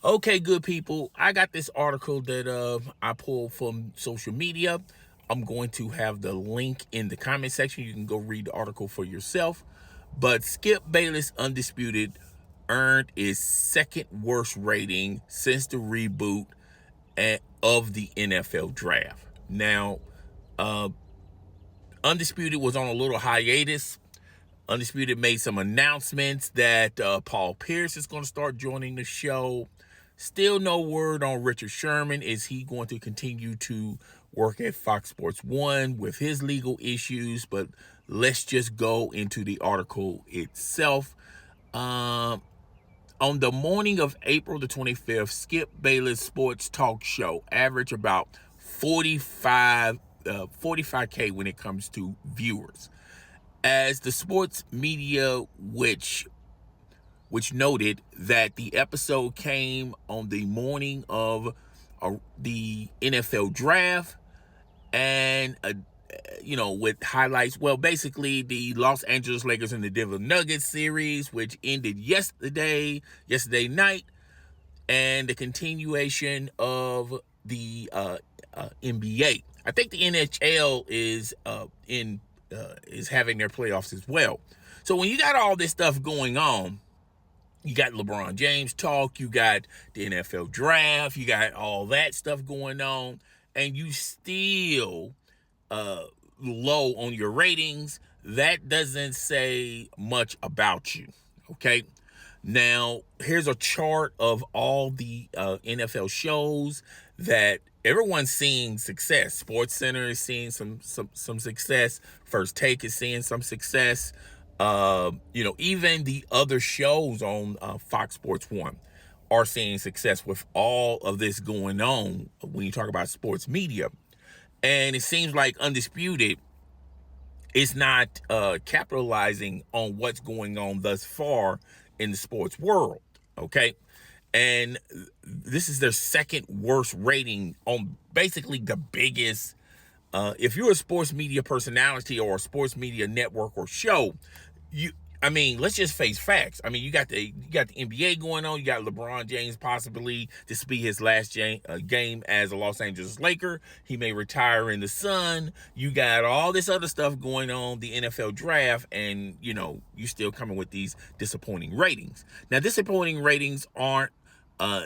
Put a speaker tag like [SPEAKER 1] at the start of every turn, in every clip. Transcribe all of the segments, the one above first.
[SPEAKER 1] Okay, good people. I got this article that I pulled from social media. I'm going to have the link in the comment section. You can go read the article for yourself. But Skip Bayless Undisputed earned its second worst rating since the reboot of the NFL draft. Now, uh, Undisputed was on a little hiatus. Undisputed made some announcements that Paul Pierce is going to start joining the show. Still no word on Richard Sherman. Is he going to continue to work at Fox Sports 1 with his legal issues? But let's just go into the article itself. Um, on the morning of April the 25th, Skip Bayless sports talk show averaged about 45K when it comes to viewers. As the sports media, which noted that the episode came on the morning of the NFL draft, and with highlights. Well, basically the Los Angeles Lakers and the Denver Nuggets series, which ended yesterday night, and the continuation of the NBA. I think the NHL is having their playoffs as well. So when you got all this stuff going on, you got LeBron James talk, you got the NFL draft, you got all that stuff going on, and you still low on your ratings. That doesn't say much about you. Okay. Now, here's a chart of all the NFL shows that everyone's seeing success. Sports Center is seeing some success. First Take is seeing some success. Even the other shows on Fox Sports 1 are seeing success with all of this going on when you talk about sports media. And it seems like Undisputed is not capitalizing on what's going on thus far in the sports world. Okay. And this is their second worst rating on basically the biggest. If you're a sports media personality or a sports media network or show, let's just face facts. You got the NBA going on. You got LeBron James possibly this be his last game as a Los Angeles Laker. He may retire in the sun. You got all this other stuff going on, the NFL draft, and you still coming with these disappointing ratings. Now, disappointing ratings aren't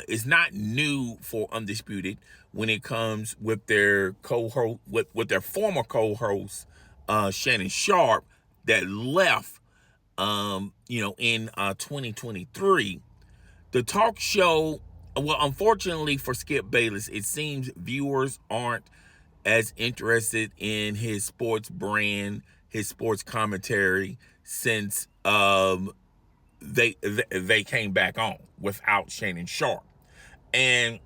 [SPEAKER 1] is not new for Undisputed when it comes with their co-host with their former co-host Shannon Sharpe that left in 2023. The talk show, well, unfortunately for Skip Bayless, it seems viewers aren't as interested in his sports brand, his sports commentary since they came back on without Shannon Sharpe. And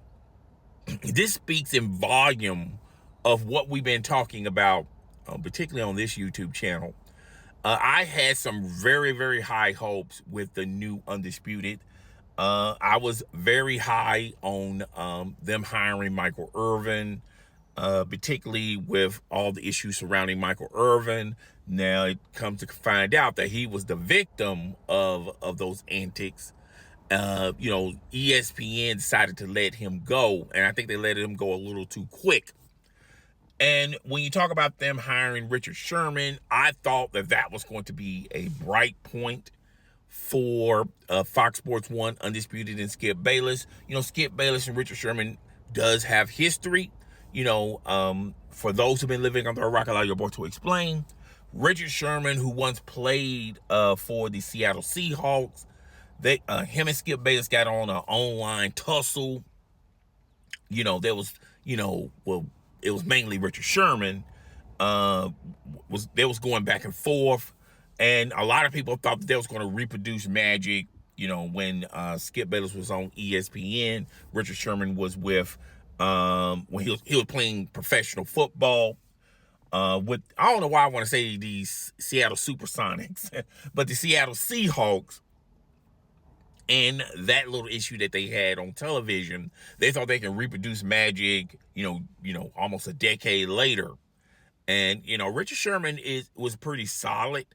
[SPEAKER 1] this speaks in volume of what we've been talking about, particularly on this YouTube channel. I had some very, very high hopes with the new Undisputed. I was very high on them hiring Michael Irvin, particularly with all the issues surrounding Michael Irvin. Now it comes to find out that he was the victim of those antics. ESPN decided to let him go, and I think they let him go a little too quick. And when you talk about them hiring Richard Sherman, I thought that was going to be a bright point for Fox Sports 1, Undisputed, and Skip Bayless. Skip Bayless and Richard Sherman does have history. For those who've been living under a rock, allow your boy to explain. Richard Sherman, who once played for the Seattle Seahawks, him and Skip Bayless got on an online tussle. There was, it was mainly Richard Sherman. Was going back and forth, and a lot of people thought that they was going to reproduce magic. When Skip Bayless was on ESPN, Richard Sherman was with when he was playing professional football. With I don't know why I want to say these Seattle Supersonics, but the Seattle Seahawks. And that little issue that they had on television, they thought they could reproduce magic, almost a decade later. And, Richard Sherman was pretty solid.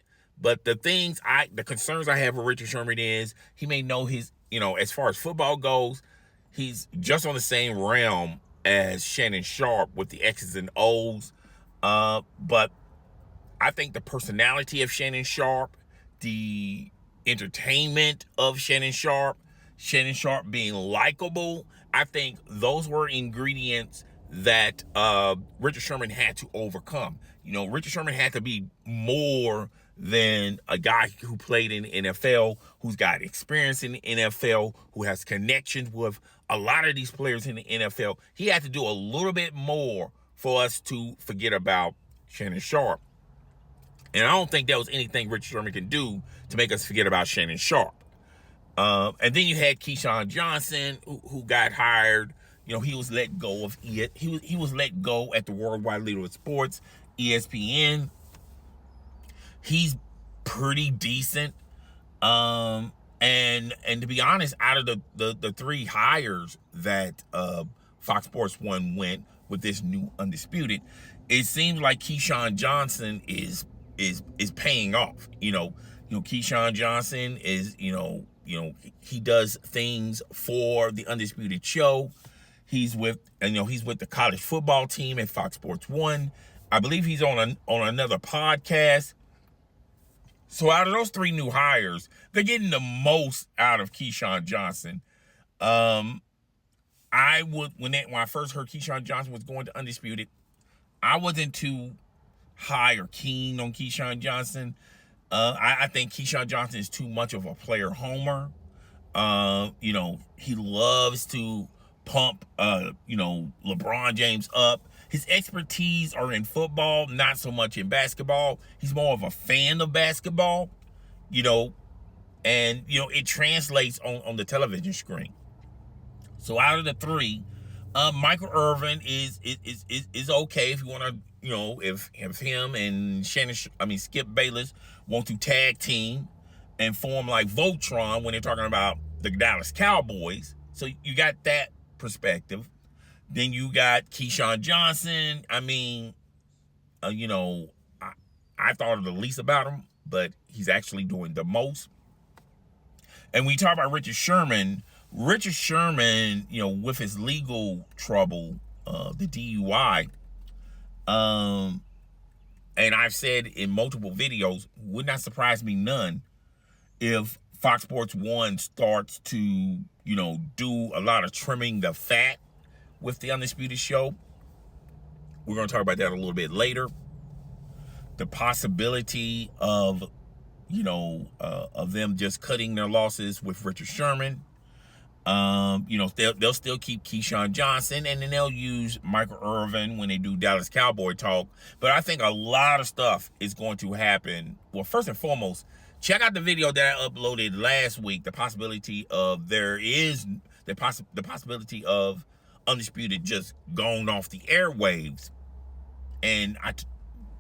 [SPEAKER 1] But the concerns I have with Richard Sherman is he may know his, as far as football goes, he's just on the same realm as Shannon Sharpe with the X's and O's. But I think the personality of Shannon Sharpe, the entertainment of Shannon Sharpe being likable, I think those were ingredients that Richard Sherman had to overcome. Richard Sherman had to be more than a guy who played in the NFL, who's got experience in the NFL, who has connections with a lot of these players in the NFL. He had to do a little bit more for us to forget about Shannon Sharpe. And I don't think there was anything Richard Sherman can do to make us forget about Shannon Sharpe. And then you had Keyshawn Johnson, who got hired. He was let go of he was let go at the worldwide leader of sports, ESPN. He's pretty decent. And to be honest, out of the three hires that Fox Sports 1 went with this new Undisputed, it seems like Keyshawn Johnson is paying off. Keyshawn Johnson is, he does things for the Undisputed show. He's with the college football team at Fox Sports 1. I believe he's on another podcast. So out of those three new hires, they're getting the most out of Keyshawn Johnson. When I first heard Keyshawn Johnson was going to Undisputed, I wasn't too high or keen on Keyshawn Johnson. I think Keyshawn Johnson is too much of a player homer. He loves to pump, LeBron James up. His expertise are in football, not so much in basketball. He's more of a fan of basketball, and it translates on the television screen. So out of the three, Michael Irvin is okay if you want to, if him and Skip Bayless want to tag team and form like Voltron when they're talking about the Dallas Cowboys. So you got that perspective. Then you got Keyshawn Johnson. I thought the least about him, but he's actually doing the most. And we talk about Richard Sherman, with his legal trouble, the DUI, and I've said in multiple videos, would not surprise me none if Fox Sports 1 starts to, do a lot of trimming the fat with the Undisputed show. We're going to talk about that a little bit later. The possibility of, of them just cutting their losses with Richard Sherman. They'll still keep Keyshawn Johnson, and then they'll use Michael Irvin when they do Dallas Cowboy talk. But I think a lot of stuff is going to happen. Well, first and foremost, check out the video that I uploaded last week. The possibility of the possibility of Undisputed just gone off the airwaves, and I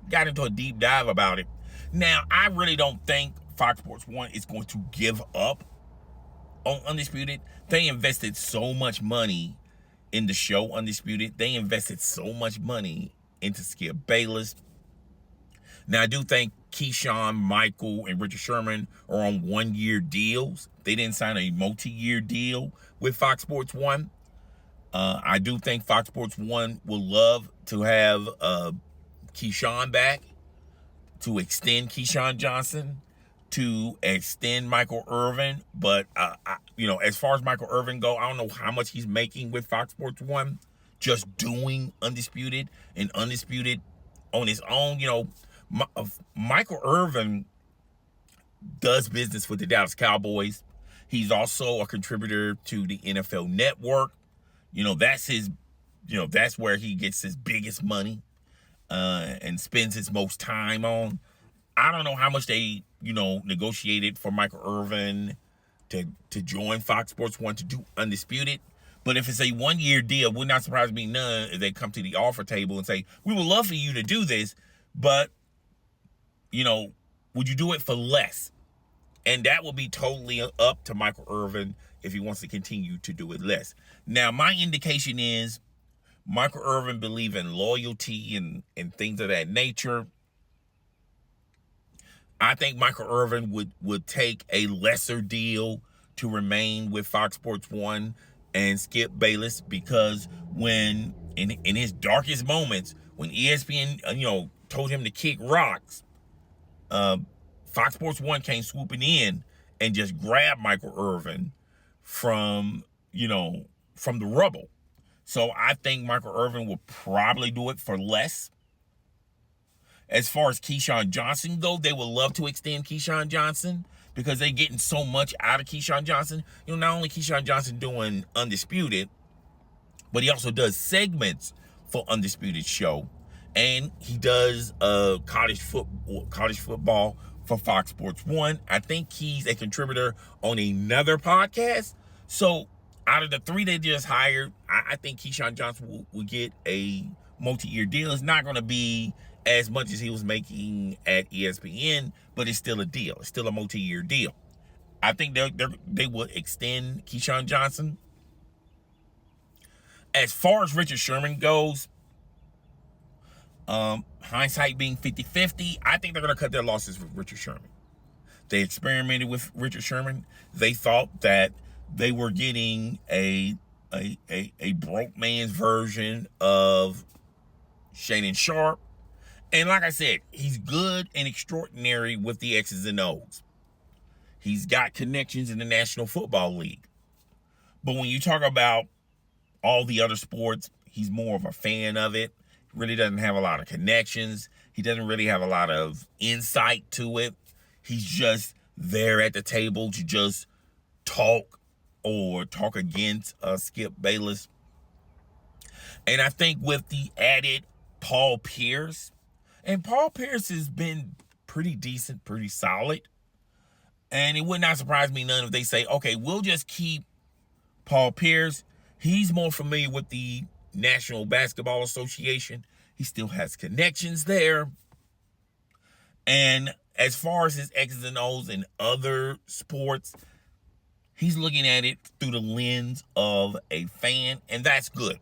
[SPEAKER 1] got into a deep dive about it. Now, I really don't think Fox Sports 1 is going to give up on Undisputed. They invested so much money in the show Undisputed. They invested so much money into Skip Bayless. Now, I do think Keyshawn, Michael, and Richard Sherman are on 1-year deals. They didn't sign a multi-year deal with Fox Sports 1. I do think Fox Sports 1 will love to have Keyshawn back, to extend Keyshawn Johnson, to extend Michael Irvin. But, as far as Michael Irvin go, I don't know how much he's making with Fox Sports 1, just doing Undisputed and Undisputed on his own. Michael Irvin does business with the Dallas Cowboys. He's also a contributor to the NFL Network. That's his, that's where he gets his biggest money and spends his most time on. I don't know how much they, negotiated for Michael Irvin to join Fox Sports 1 to do Undisputed. But if it's a 1-year deal, it would not surprise me none if they come to the offer table and say, we would love for you to do this, but, would you do it for less? And that will be totally up to Michael Irvin if he wants to continue to do it less. Now, my indication is Michael Irvin believes in loyalty and things of that nature. I think Michael Irvin would take a lesser deal to remain with Fox Sports 1 and Skip Bayless, because when in his darkest moments, when ESPN told him to kick rocks, Fox Sports 1 came swooping in and just grabbed Michael Irvin from the rubble. So I think Michael Irvin will probably do it for less. As far as Keyshawn Johnson go, they would love to extend Keyshawn Johnson because they're getting so much out of Keyshawn Johnson. Not only Keyshawn Johnson doing Undisputed, but he also does segments for Undisputed show, and he does college football for Fox Sports 1. I think he's a contributor on another podcast. So out of the 3 they just hired, I think Keyshawn Johnson will get a multi-year deal. It's not going to be as much as he was making at ESPN, but it's still a deal. It's still a multi-year deal. I think they will extend Keyshawn Johnson. As far as Richard Sherman goes, hindsight being 50-50, I think they're going to cut their losses with Richard Sherman. They experimented with Richard Sherman. They thought that they were getting a broke man's version of Shannon Sharpe. And like I said, he's good and extraordinary with the X's and O's. He's got connections in the National Football League. But when you talk about all the other sports, he's more of a fan of it. He really doesn't have a lot of connections. He doesn't really have a lot of insight to it. He's just there at the table to just talk against Skip Bayless. And I think with the added Paul Pierce, and Paul Pierce has been pretty decent, pretty solid. And it would not surprise me none if they say, okay, we'll just keep Paul Pierce. He's more familiar with the National Basketball Association. He still has connections there. And as far as his X's and O's in other sports, he's looking at it through the lens of a fan, and that's good.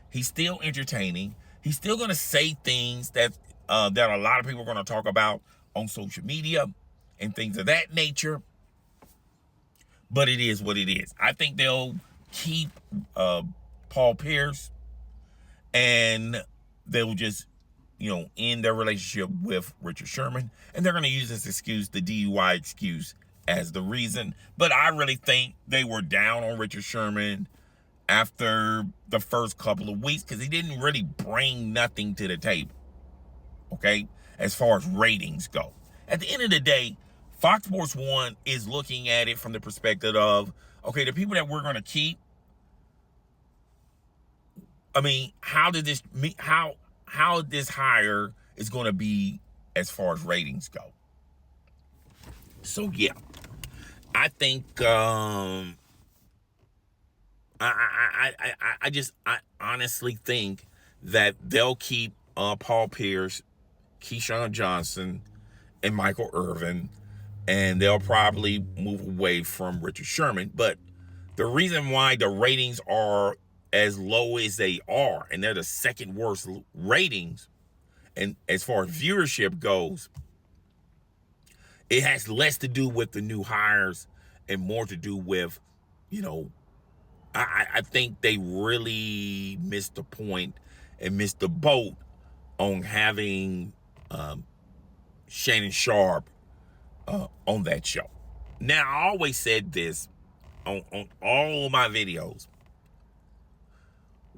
[SPEAKER 1] He's still entertaining. He's still going to say things that a lot of people are going to talk about on social media and things of that nature. But it is what it is. I think they'll keep Paul Pierce, and they'll just, end their relationship with Richard Sherman. And they're going to use this excuse, the DUI excuse, as the reason. But I really think they were down on Richard Sherman after the first couple of weeks because he didn't really bring nothing to the table. Okay, as far as ratings go. At the end of the day, Fox Sports 1 is looking at it from the perspective of, okay, the people that we're going to keep, how this hire is going to be as far as ratings go. So yeah, I think I honestly think that they'll keep Paul Pierce, Keyshawn Johnson, and Michael Irvin, and they'll probably move away from Richard Sherman. But the reason why the ratings are as low as they are, and they're the second worst ratings, and as far as viewership goes, it has less to do with the new hires and more to do with, I think they really missed the point and missed the boat on having Shannon Sharpe on that show. Now, I always said this on all of my videos.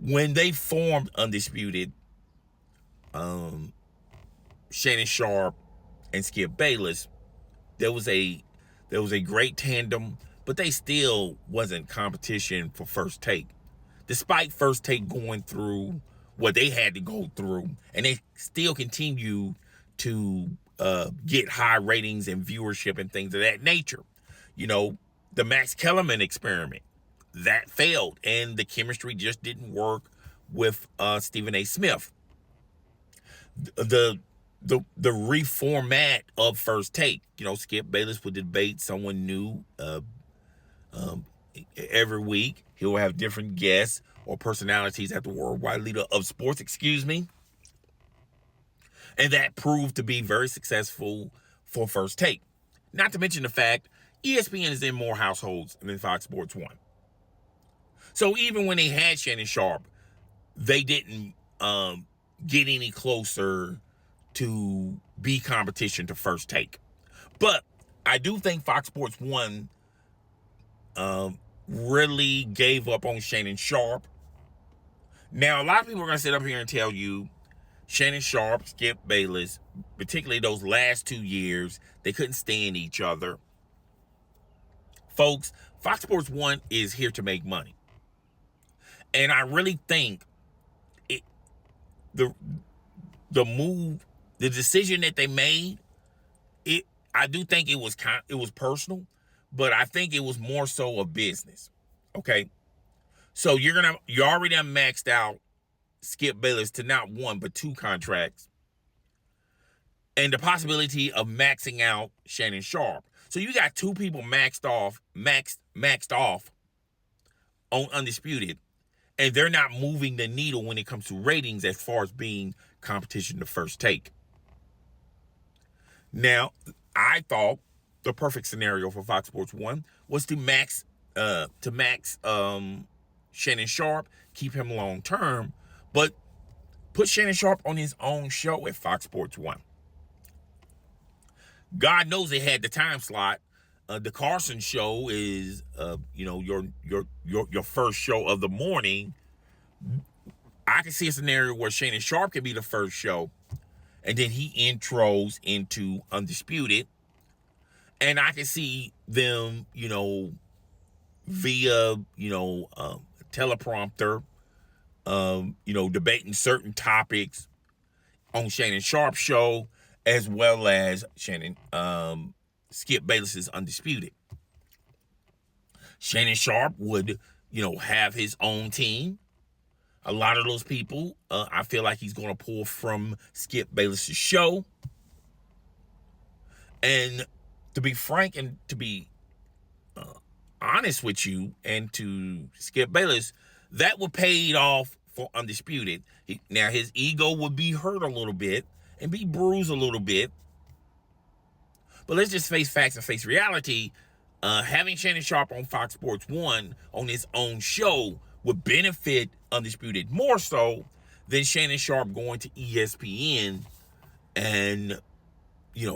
[SPEAKER 1] When they formed Undisputed, Shannon Sharpe and Skip Bayless, there was a great tandem, but they still wasn't competition for First Take. Despite First Take going through what they had to go through, and they still continue to get high ratings and viewership and things of that nature. The Max Kellerman experiment, that failed, and the chemistry just didn't work with Stephen A. Smith. The reformat of First Take, Skip Bayless would debate someone new every week. He'll have different guests or personalities at the worldwide leader of sports, and that proved to be very successful for First Take. Not to mention the fact ESPN is in more households than Fox Sports 1. So even when they had Shannon Sharpe, they didn't get any closer to be competition to First Take. But I do think Fox Sports 1 really gave up on Shannon Sharpe. Now, a lot of people are going to sit up here and tell you Shannon Sharpe, Skip Bayless, particularly those last 2 years, they couldn't stand each other. Folks, Fox Sports 1 is here to make money. And I really think the move, the decision that they made, I do think it was personal, but I think it was more so a business. Okay. So you already have maxed out Skip Bayless to not 1 but 2 contracts, and the possibility of maxing out Shannon Sharpe. So you got 2 people maxed off on Undisputed, and they're not moving the needle when it comes to ratings as far as being competition to First Take. Now, I thought the perfect scenario for Fox Sports 1 was to max Shannon Sharpe, keep him long term, but put Shannon Sharpe on his own show at Fox Sports 1. God knows they had the time slot. The Carson show is your first show of the morning. I can see a scenario where Shannon Sharpe could be the first show, and then he intros into Undisputed. And I can see them, via, teleprompter, debating certain topics on Shannon Sharpe's show, as well as Skip Bayless's Undisputed. Shannon Sharpe would, have his own team. A lot of those people, I feel like he's going to pull from Skip Bayless's show. And to be frank and to be honest with you, and to Skip Bayless, that would pay it off for Undisputed. Now, his ego would be hurt a little bit and be bruised a little bit. But let's just face facts and face reality. Having Shannon Sharpe on Fox Sports 1 on his own show would benefit Undisputed more so than Shannon Sharpe going to ESPN and,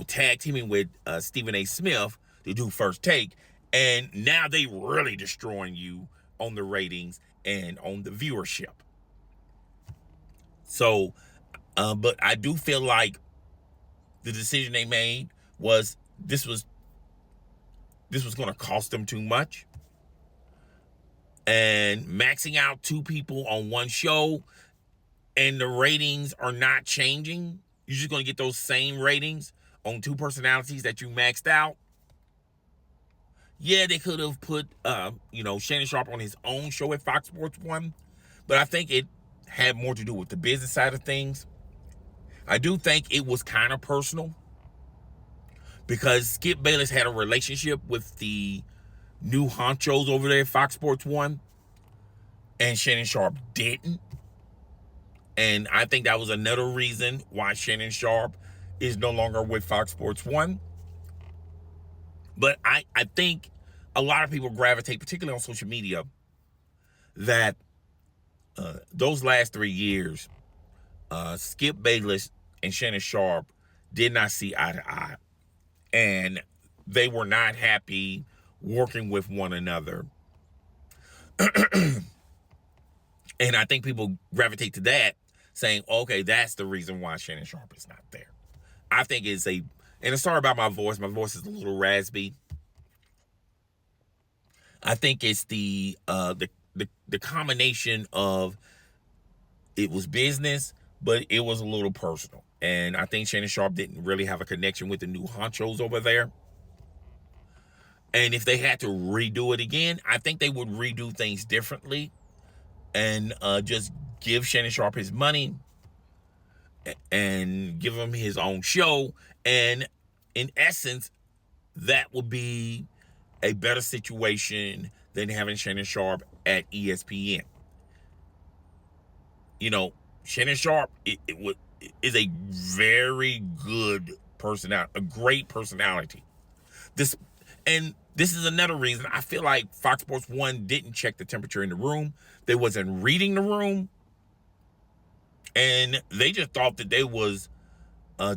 [SPEAKER 1] tag teaming with Stephen A. Smith to do First Take. And now they really destroying you on the ratings and on the viewership. So, but I do feel like the decision they made was this was going to cost them too much. And maxing out 2 people on one show and the ratings are not changing, you're just going to get those same ratings on 2 personalities that you maxed out. Yeah, they could have put, Shannon Sharpe on his own show at Fox Sports 1, but I think it had more to do with the business side of things. I do think it was kind of personal because Skip Bayless had a relationship with the new honchos over there at Fox Sports 1, and Shannon Sharpe didn't. And I think that was another reason why Shannon Sharpe is no longer with Fox Sports 1. But I think a lot of people gravitate, particularly on social media, that those last 3 years, Skip Bayless and Shannon Sharpe did not see eye to eye. And they were not happy working with one another. And I think people gravitate to that, saying, okay, that's the reason why Shannon Sharpe is not there. I think and I'm sorry about my voice. My voice is a little raspy. I think it's the combination of it was business, but it was a little personal. And I think Shannon Sharpe didn't really have a connection with the new honchos over there. And if they had to redo it again, I think they would redo things differently and just give Shannon Sharpe his money and give him his own show. And in essence, that would be a better situation than having Shannon Sharpe at ESPN. Shannon Sharpe is a very good personality, a great personality. And this is another reason I feel like Fox Sports 1 didn't check the temperature in the room. They wasn't reading the room. And they just thought that they was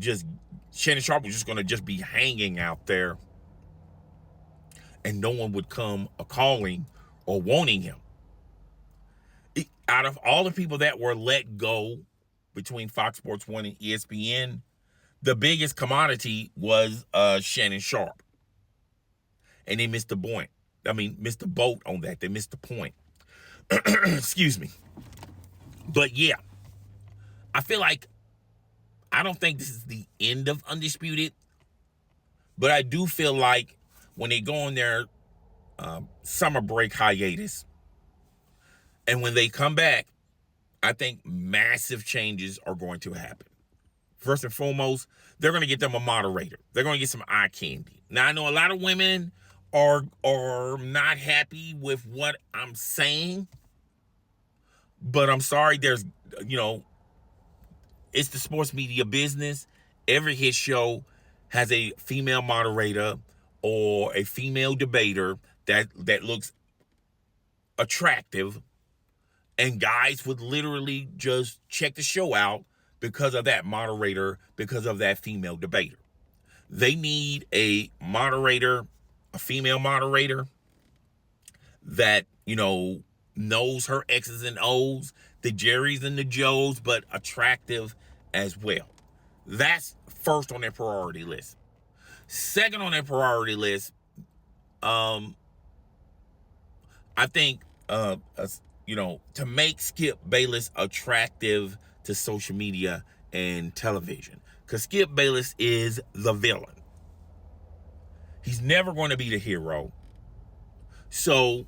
[SPEAKER 1] just, Shannon Sharpe was just going to just be hanging out there. And no one would come a-calling or wanting him. Out of all the people that were let go between Fox Sports 1 and ESPN, the biggest commodity was Shannon Sharpe. And they missed the point. Missed the boat on that. They missed the point. Excuse me. But yeah, I feel like, I don't think this is the end of Undisputed, but I do feel like when they go on their summer break hiatus, and when they come back, I think massive changes are going to happen. First and foremost, they're going to get them a moderator. They're going to get some eye candy. Now, I know a lot of women are not happy with what I'm saying, but I'm sorry, there's, it's the sports media business. Every hit show has a female moderator or a female debater that looks attractive, and guys would literally just check the show out because of that moderator, because of that female debater. They need a moderator, a female moderator that, knows her X's and O's, the Jerrys and the Joes, but attractive as well. That's first on their priority list. Second on their priority list, I think, to make Skip Bayless attractive to social media and television. Because Skip Bayless is the villain. He's never going to be the hero. So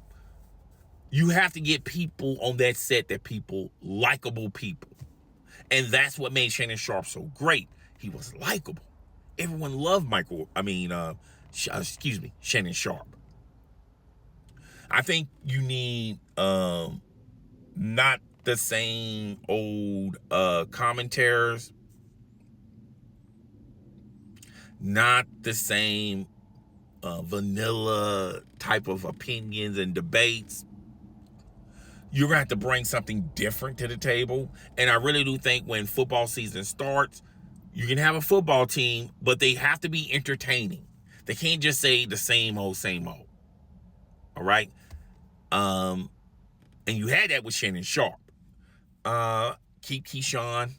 [SPEAKER 1] you have to get people on that set likable people. And that's what made Shannon Sharpe so great. He was likable. Everyone loved Shannon Sharpe. I think you need not the same old commentators, not the same vanilla type of opinions and debates. You're going to have to bring something different to the table. And I really do think when football season starts, you can have a football team, but they have to be entertaining. They can't just say the same old, same old. All right? And you had that with Shannon Sharpe. Keep Keyshawn.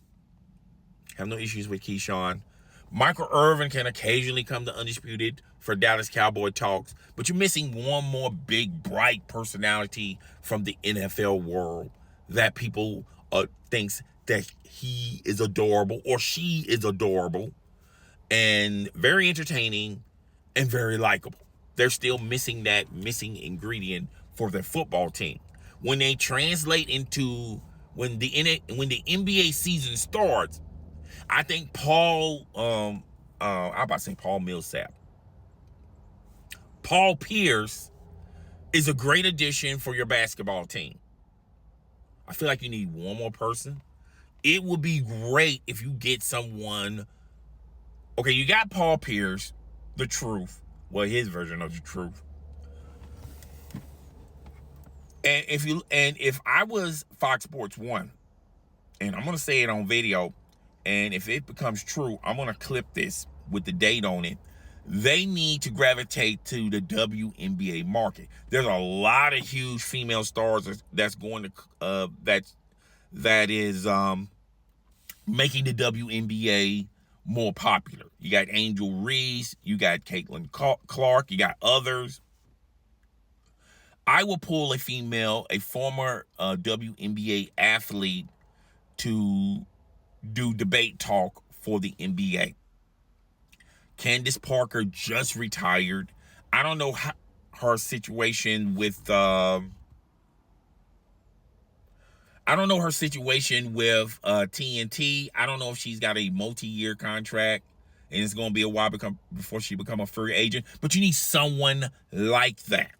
[SPEAKER 1] Have no issues with Keyshawn. Michael Irvin can occasionally come to Undisputed for Dallas Cowboy talks, but you're missing one more big, bright personality from the NFL world that people thinks that he is adorable or she is adorable and very entertaining and very likable. They're still missing that missing ingredient for their football team. When they translate into when the NBA season starts, I think Paul Millsap. Paul Pierce is a great addition for your basketball team. I feel like you need one more person. It would be great if you get someone. Okay, you got Paul Pierce, the truth. Well, his version of the truth. And if I was Fox Sports 1, and I'm gonna say it on video, and if it becomes true, I'm gonna clip this with the date on it. They need to gravitate to the WNBA market. There's a lot of huge female stars that's going to that is making the WNBA more popular. You got Angel Reese, you got Caitlin Clark, you got others. I will pull a former WNBA athlete to do debate talk for the NBA. Candace Parker just retired. I don't know her situation with TNT. I don't know if she's got a multi-year contract and it's going to be a while before she become a free agent. But you need someone like that.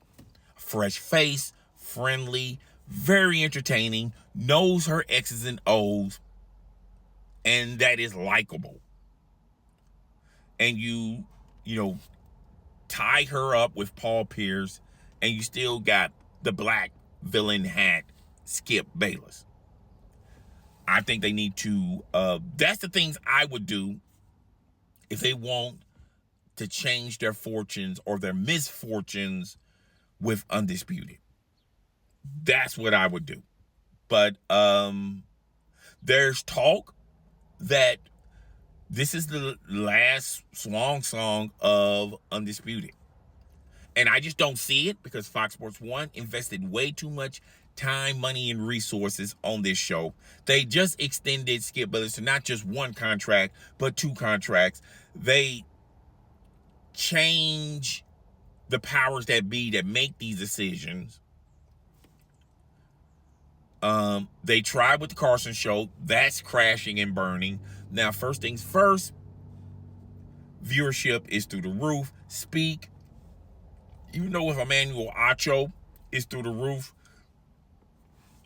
[SPEAKER 1] Fresh face, friendly, very entertaining, knows her X's and O's, and that is likable. And you tie her up with Paul Pierce, and you still got the black villain hat, Skip Bayless. I think they need to, that's the things I would do if they want to change their fortunes or their misfortunes with Undisputed. That's what I would do. But there's talk that this is the last swan song of Undisputed. And I just don't see it because Fox Sports 1 invested way too much time, money, and resources on this show. They just extended Skip Bayless to not just one contract, but 2 contracts. They change the powers that be that make these decisions. They tried with the Carson show. That's crashing and burning. Now, first things first, viewership is through the roof. Speak, even though with Emmanuel Acho, is through the roof.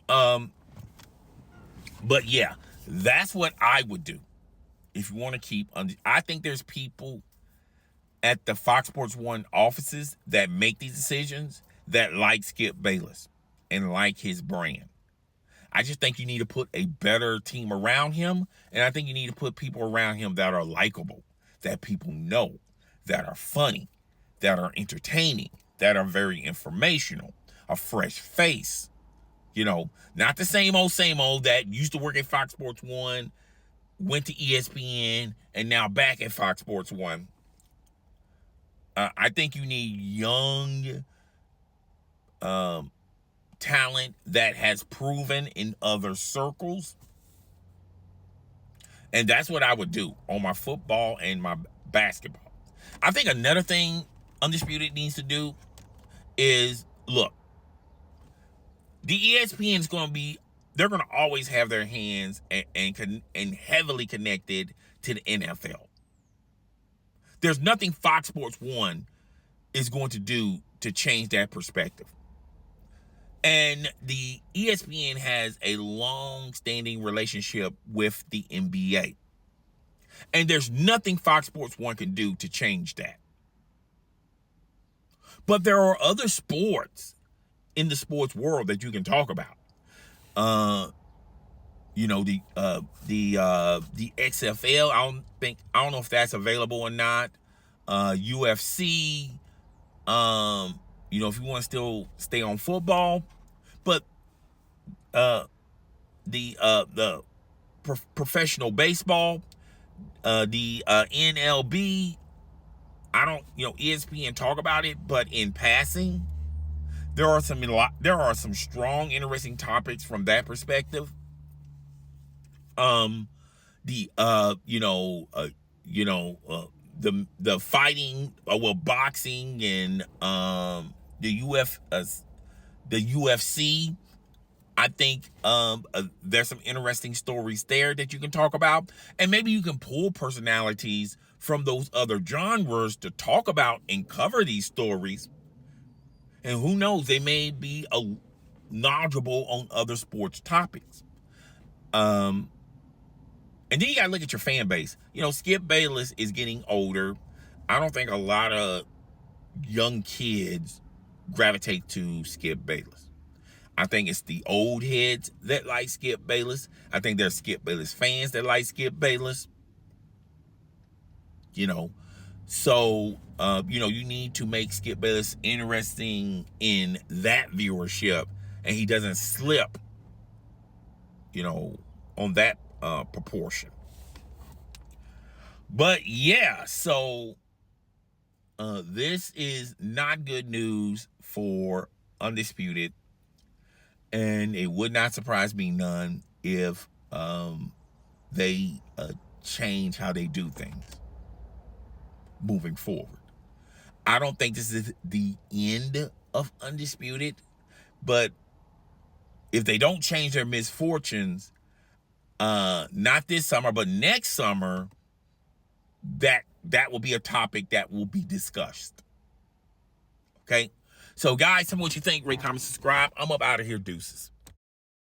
[SPEAKER 1] But yeah, that's what I would do if you want to keep. I think there's people at the Fox Sports 1 offices that make these decisions that like Skip Bayless and like his brand. I just think you need to put a better team around him, and I think you need to put people around him that are likable, that people know, that are funny, that are entertaining, that are very informational, a fresh face. You know, not the same old that used to work at Fox Sports 1, went to ESPN, and now back at Fox Sports 1. I think you need young talent that has proven in other circles. And that's what I would do on my football and my basketball. I think another thing Undisputed needs to do is, look, the ESPN is going to be, they're going to always have their hands and heavily connected to the NFL. There's nothing Fox Sports 1 is going to do to change that perspective. And the ESPN has a long-standing relationship with the NBA. And there's nothing Fox Sports 1 can do to change that. But there are other sports in the sports world that you can talk about. You know, the XFL, I don't know if that's available or not. UFC, you know, if you want to still stay on football, but the professional baseball, the NLB, I don't, you know, ESPN talk about it, but in passing, there are some strong, interesting topics from that perspective. The fighting, boxing and the UFC. I think there's some interesting stories there that you can talk about, and maybe you can pull personalities from those other genres to talk about and cover these stories. And who knows, they may be knowledgeable on other sports topics. And then you gotta look at your fan base. You know, Skip Bayless is getting older. I don't think a lot of young kids gravitate to Skip Bayless. I think it's the old heads that like Skip Bayless. I think there's Skip Bayless fans that like Skip Bayless. You know, so, you know, you need to make Skip Bayless interesting in that viewership, and he doesn't slip, you know, on that proportion. But yeah, so this is not good news for Undisputed, and it would not surprise me none if they change how they do things moving forward. I don't think this is the end of Undisputed, but if they don't change their misfortunes, not this summer, but next summer, that will be a topic that will be discussed. Okay? So guys, tell me what you think. Rate, comment, subscribe. I'm up out of here. Deuces.